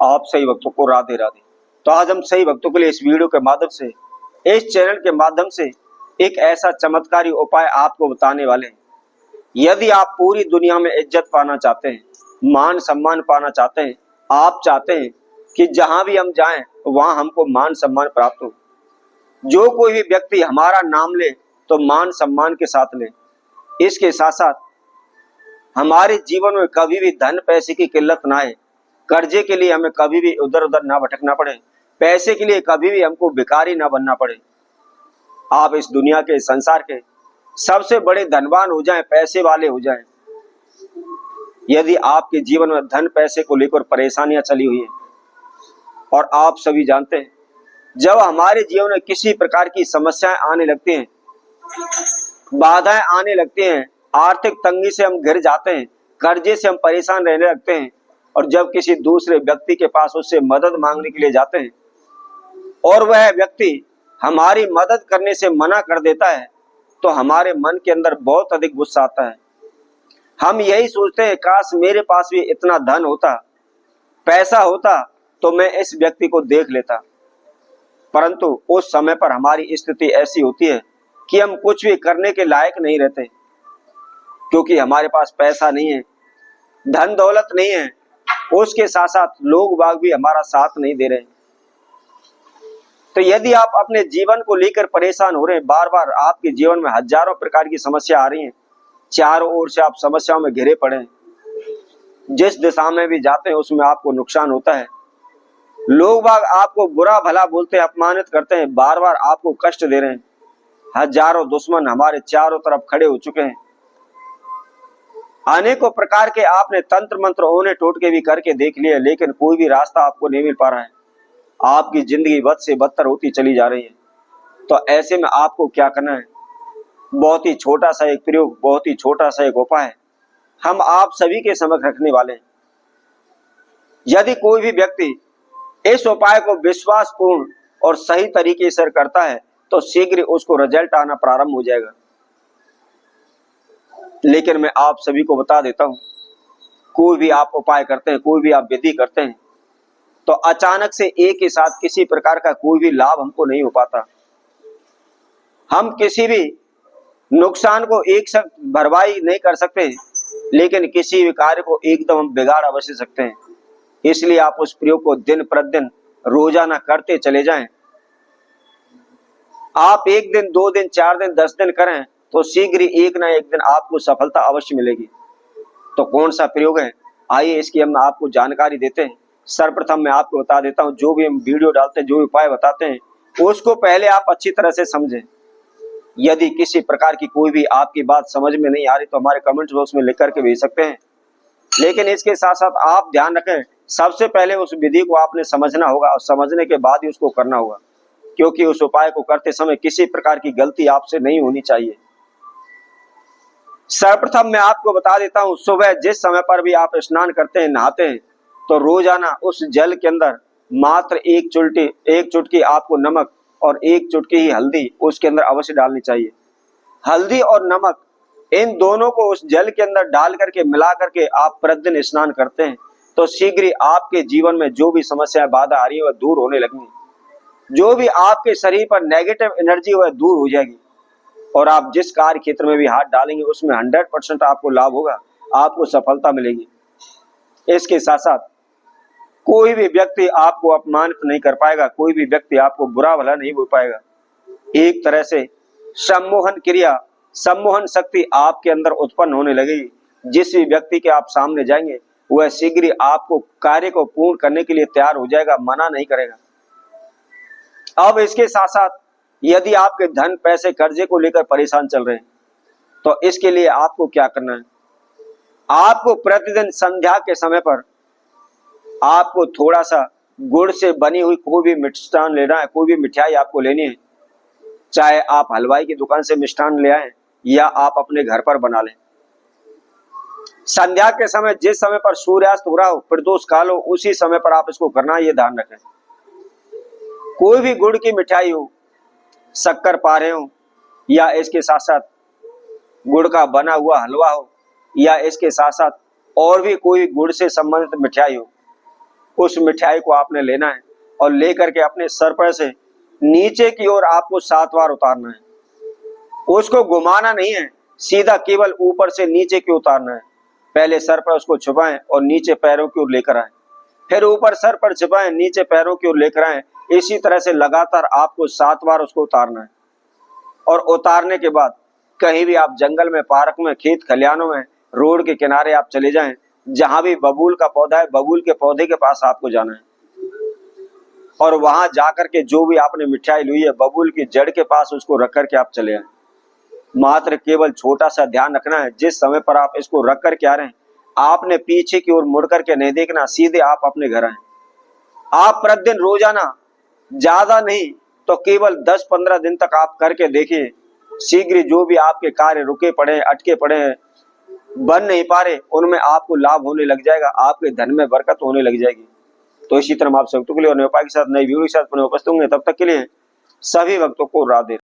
आप सही भक्तों को राधे राधे। तो आज हम सही भक्तों के लिए इस वीडियो के माध्यम से, इस चैनल के माध्यम से एक ऐसा चमत्कारी उपाय आपको बताने वाले हैं। यदि आप पूरी दुनिया में इज्जत पाना चाहते हैं, मान सम्मान पाना चाहते हैं, आप चाहते हैं कि जहां भी हम जाएं वहां हमको मान सम्मान प्राप्त हो, जो कोई भी व्यक्ति हमारा नाम ले तो मान सम्मान के साथ ले, इसके साथ साथ हमारे जीवन में कभी भी धन पैसे की किल्लत ना आए, कर्जे के लिए हमें कभी भी उधर उधर ना भटकना पड़े, पैसे के लिए कभी भी हमको भिखारी ना बनना पड़े, आप इस दुनिया के, संसार के सबसे बड़े धनवान हो जाएं, पैसे वाले हो जाएं। यदि आपके जीवन में धन पैसे को लेकर परेशानियां चली हुई हैं और आप सभी जानते हैं, जब हमारे जीवन में किसी प्रकार की समस्याएं आने लगती हैं, बाधाएं आने लगती हैं, आर्थिक तंगी से हम घिर जाते हैं, कर्जे से हम परेशान रहने लगते हैं, और जब किसी दूसरे व्यक्ति के पास उससे मदद मांगने के लिए जाते हैं और वह व्यक्ति हमारी मदद करने से मना कर देता है, तो हमारे मन के अंदर बहुत अधिक गुस्सा आता है। हम यही सोचते हैं, काश मेरे पास भी इतना धन होता, पैसा होता तो मैं इस व्यक्ति को देख लेता। परंतु उस समय पर हमारी स्थिति ऐसी होती है कि हम कुछ भी करने के लायक नहीं रहते, क्योंकि हमारे पास पैसा नहीं है, धन दौलत नहीं है, उसके साथ साथ लोग बाग भी हमारा साथ नहीं दे रहे। तो यदि आप अपने जीवन को लेकर परेशान हो रहे हैं, बार बार आपके जीवन में हजारों प्रकार की समस्या आ रही हैं, चारों ओर से आप समस्याओं में घिरे पड़े हैं, जिस दिशा में भी जाते हैं उसमें आपको नुकसान होता है, लोग बाग आपको बुरा भला बोलते हैं, अपमानित करते हैं, बार बार आपको कष्ट दे रहे हैं, हजारों दुश्मन हमारे चारों तरफ खड़े हो चुके हैं, अनेकों प्रकार के आपने तंत्र मंत्र ओने टोटके भी करके देख लिए, लेकिन कोई भी रास्ता आपको नहीं मिल पा रहा है, आपकी जिंदगी बद से बदतर होती चली जा रही है। तो ऐसे में आपको क्या करना है, बहुत ही छोटा सा एक प्रयोग, बहुत ही छोटा सा एक उपाय हम आप सभी के समक्ष रखने वाले हैं। यदि कोई भी व्यक्ति इस उपाय को विश्वासपूर्ण और सही तरीके से करता है तो शीघ्र उसको रिजल्ट आना प्रारंभ हो जाएगा। लेकिन मैं आप सभी को बता देता हूं, कोई भी आप उपाय करते हैं, कोई भी आप विधि करते हैं, तो अचानक से एक ही साथ किसी प्रकार का कोई भी लाभ हमको नहीं हो पाता। हम किसी भी नुकसान को एक साथ भरपाई नहीं कर सकते, लेकिन किसी भी कार्य को एकदम हम बिगाड़ अवश्य सकते हैं। इसलिए आप उस प्रयोग को दिन प्रतिदिन रोजाना करते चले जाएं। आप एक दिन, 2 दिन, 4 दिन, 10 दिन करें तो शीघ्र ही एक ना एक दिन आपको सफलता अवश्य मिलेगी। तो कौन सा प्रयोग है, आइए इसकी हम आपको जानकारी देते हैं। सर्वप्रथम मैं आपको बता देता हूं, जो भी हम वीडियो डालते हैं, जो भी उपाय बताते हैं, उसको पहले आप अच्छी तरह से समझें। यदि किसी प्रकार की कोई भी आपकी बात समझ में नहीं आ रही तो हमारे कमेंट बॉक्स में लिख करके भेज सकते हैं। लेकिन इसके साथ साथ आप ध्यान रखें, सबसे पहले उस विधि को आपने समझना होगा और समझने के बाद ही उसको करना होगा, क्योंकि उस उपाय को करते समय किसी प्रकार की गलती आपसे नहीं होनी चाहिए। सर्वप्रथम मैं आपको बता देता हूं, सुबह जिस समय पर भी आप स्नान करते हैं, नहाते हैं, तो रोजाना उस जल के अंदर मात्र एक चुटकी आपको नमक और एक चुटकी ही हल्दी उसके अंदर अवश्य डालनी चाहिए। हल्दी और नमक इन दोनों को उस जल के अंदर डाल करके मिला करके आप प्रतिदिन स्नान करते हैं तो शीघ्र ही आपके जीवन में जो भी समस्या बाधा आ रही है वह दूर होने लगेंगी। जो भी आपके शरीर पर नेगेटिव एनर्जी वह दूर हो जाएगी और आप जिस कार्य क्षेत्र में भी हाथ डालेंगे उसमें 100% आपको लाभ होगा, आपको सफलता मिलेगी। इसके साथ साथ कोई भी व्यक्ति आपको अपमानित नहीं कर पाएगा, कोई भी व्यक्ति आपको बुरा भला नहीं बोल पाएगा। एक तरह से सम्मोहन क्रिया, सम्मोहन शक्ति आपके अंदर उत्पन्न होने लगेगी। जिस भी व्यक्ति के आप सामने जाएंगे वह शीघ्र आपको कार्य को पूर्ण करने के लिए तैयार हो जाएगा, मना नहीं करेगा। अब इसके साथ साथ यदि आपके धन पैसे कर्जे को लेकर परेशान चल रहे हैं तो इसके लिए आपको क्या करना है, आपको प्रतिदिन संध्या के समय पर आपको थोड़ा सा गुड़ से बनी हुई कोई भी मिष्ठान लेना है, कोई भी मिठाई आपको लेनी है, चाहे आप हलवाई की दुकान से मिष्ठान ले आए या आप अपने घर पर बना लें। संध्या के समय जिस समय पर सूर्यास्त हो रहा हो, प्रदोष काल हो, उसी समय पर आप इसको करना है, ये ध्यान रखें। कोई भी गुड़ की मिठाई हो, शक्कर पारे हो, या इसके साथ साथ गुड़ का बना हुआ हलवा हो, या इसके साथ साथ और भी कोई गुड़ से संबंधित मिठाई हो, उस मिठाई को आपने लेना है और लेकर के अपने सर पर से नीचे की ओर आपको 7 बार उतारना है। उसको घुमाना नहीं है, सीधा केवल ऊपर से नीचे की उतारना है। पहले सर पर उसको छुपाएं और नीचे पैरों की ओर लेकर आए, फिर ऊपर सर पर छुपाएं, नीचे पैरों की ओर लेकर आए। इसी तरह से लगातार आपको 7 बार उसको उतारना है। और उतारने के बाद कहीं भी आप जंगल में, पार्क में, खेत खलिहानों में, रोड के किनारे आप चले जाएं, जहां भी बबूल का पौधा है, बबूल के पौधे के पास आपको जाना है और वहां जाकर के जो भी आपने मिठाई ली है, बबूल की जड़ के पास उसको रख करके आप चले आए। मात्र केवल छोटा सा ध्यान रखना है, जिस समय पर आप इसको रख करके आ रहे हैं, आपने पीछे की ओर मुड़ करके नहीं देखना, सीधे आप अपने घर आए। आप प्रतिदिन रोजाना, ज्यादा नहीं तो केवल 10-15 दिन तक आप करके देखिए। शीघ्र जो भी आपके कार्य रुके पड़े, अटके पड़े हैं, बन नहीं पा रहे, उनमें आपको लाभ होने लग जाएगा, आपके धन में बरकत होने लग जाएगी। तो इसी तरह आप सब के लिए और नेपाल के साथ नई वीडियो के साथ पुनः उपस्थित होंगे। तब तक के लिए सभी भक्तों को राधे।